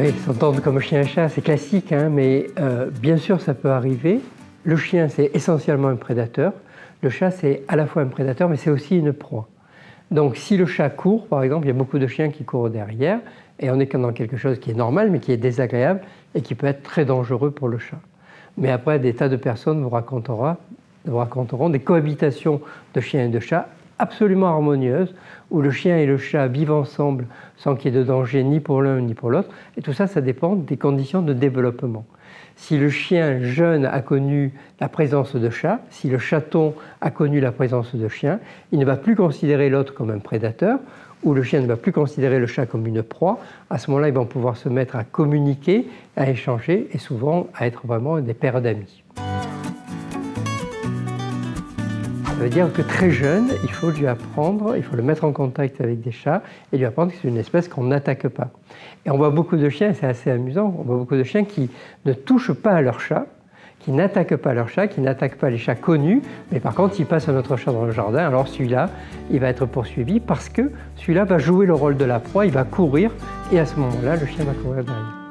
Oui, s'entendre comme chien et chat, c'est classique, hein, mais bien sûr ça peut arriver. Le chien, c'est essentiellement un prédateur. Le chat, c'est à la fois un prédateur, mais c'est aussi une proie. Donc si le chat court, par exemple, il y a beaucoup de chiens qui courent derrière, et on est dans quelque chose qui est normal, mais qui est désagréable, et qui peut être très dangereux pour le chat. Mais après, des tas de personnes vous raconteront des cohabitations de chiens et de chats absolument harmonieuses, où le chien et le chat vivent ensemble sans qu'il y ait de danger ni pour l'un ni pour l'autre. Et tout ça, ça dépend des conditions de développement. Si le chien jeune a connu la présence de chat, si le chaton a connu la présence de chien, il ne va plus considérer l'autre comme un prédateur, ou le chien ne va plus considérer le chat comme une proie. À ce moment-là, ils vont pouvoir se mettre à communiquer, à échanger, et souvent à être vraiment des paires d'amis. Ça veut dire que très jeune, il faut lui apprendre, il faut le mettre en contact avec des chats et lui apprendre que c'est une espèce qu'on n'attaque pas. Et on voit beaucoup de chiens, c'est assez amusant, on voit beaucoup de chiens qui ne touchent pas à leur chat, qui n'attaquent pas leur chat, qui n'attaquent pas les chats connus, mais par contre, s'il passe un autre chat dans le jardin, alors celui-là, il va être poursuivi parce que celui-là va jouer le rôle de la proie, il va courir et à ce moment-là, le chien va courir derrière.